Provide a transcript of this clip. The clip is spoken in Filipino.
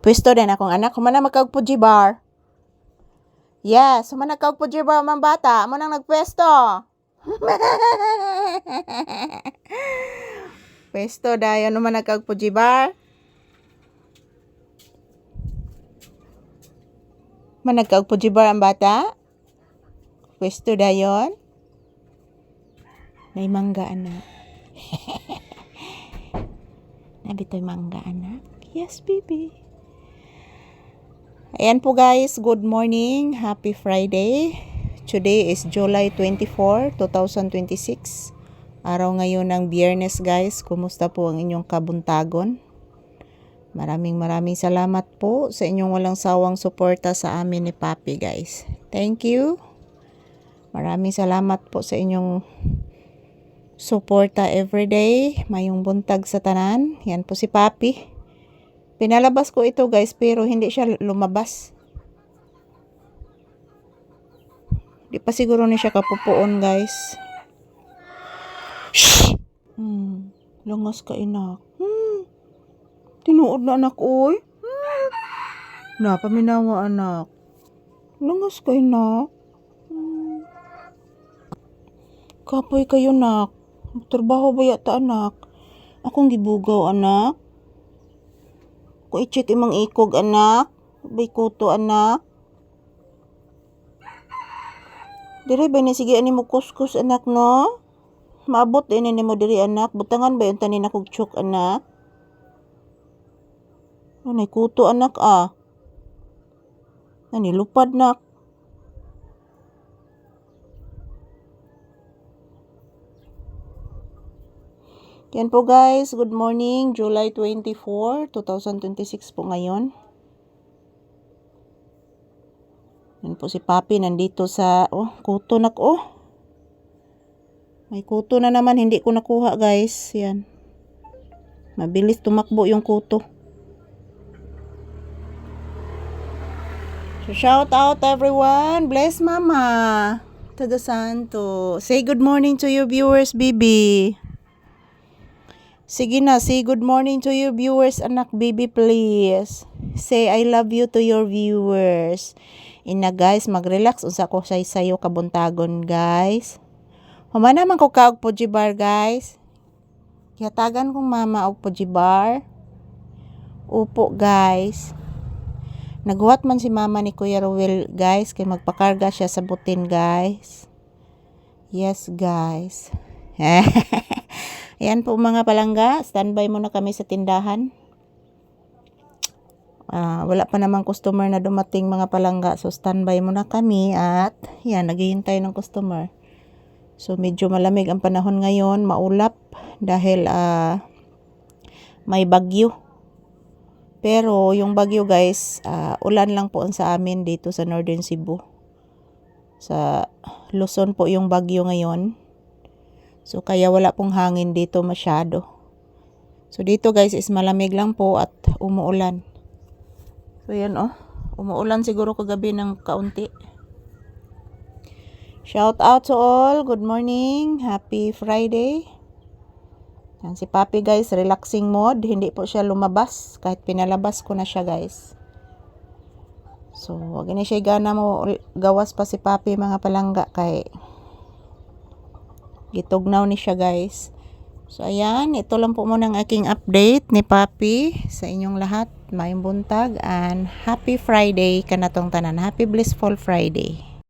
Pwesto din akong anak. Humana magkagpuji bar. Yes, humana magkagpuji bar mga bata. Amo nang nagpwesto. Pwesto dayon humana magkagpuji bar. Managkagpuji bar ang bata. Pwesto dayon. May mangga anak. Nabitoy mangga anak. Yes, baby. Ayan po guys, good morning. Happy Friday. Today is July 24, 2026. Araw ngayon ng Biyernes guys. Kumusta po ang inyong kabuntagon? Maraming salamat po sa inyong walang sawang suporta sa amin ni Papi guys. Thank you. Maraming salamat po sa inyong suporta everyday. Mayong buntag sa tanan. Yan po si Papi. Pinalabas ko ito guys pero hindi siya lumabas. Di pa siguro ni siya kapupuon guys. Shhh! Langas ka inak. Tinuod na anak oy. Paminawa anak. Langas ka inak. Kapoy kayo nak. Trabaho ba yata anak? Akong gibugaw anak. Ko ichit imong ikog anak. Bay kuto anak. Dire ba ni sige ani mo kuskus anak no? Maabot din ni mo diri anak. Butangan ba yung tanin akong chok anak? Anay kuto anak ah. Ani lupad nak. Yan po guys, good morning, July 24, 2026 po ngayon. Yan po si Papi nandito sa, kuto nak May kuto na naman, hindi ko nakuha guys, yan. Mabilis tumakbo yung kuto. So shout out everyone, bless mama, Taga Santo. Say good morning to your viewers, Bibi. Sige na, say good morning to your viewers, anak baby, please. Say I love you to your viewers. Ina guys, mag-relax unsa ko sayo kabuntagon guys. Humana man ko kaog pujibar guys. Kiyatagan kong mama og pujibar. Upo guys. Naghuwat man si mama ni Kuya Rowel guys, kay magpakarga siya sa butin guys. Yes guys. Ayan po mga palangga, standby muna kami sa tindahan. Wala pa namang customer na dumating mga palangga, so standby muna kami at yan, naghihintay ng customer. So medyo malamig ang panahon ngayon, maulap dahil may bagyo. Pero yung bagyo guys, ulan lang po ang sa amin dito sa Northern Cebu. Sa Luzon po yung bagyo ngayon. So, kaya wala pong hangin dito masyado. So, dito guys is malamig lang po at umuulan. So, yan umuulan siguro kagabi ng kaunti. Shout out to all. Good morning. Happy Friday. Yan si Papi guys, relaxing mode. Hindi po siya lumabas. Kahit pinalabas ko na siya guys. So, wag na siya gana mo gawas pa si Papi mga palangga kay gitugnaw ni siya guys. So ayan, ito lang po muna ang aking update ni Papi sa inyong lahat. Mayong buntag and happy Friday kanatong tanan. Happy blissful Friday.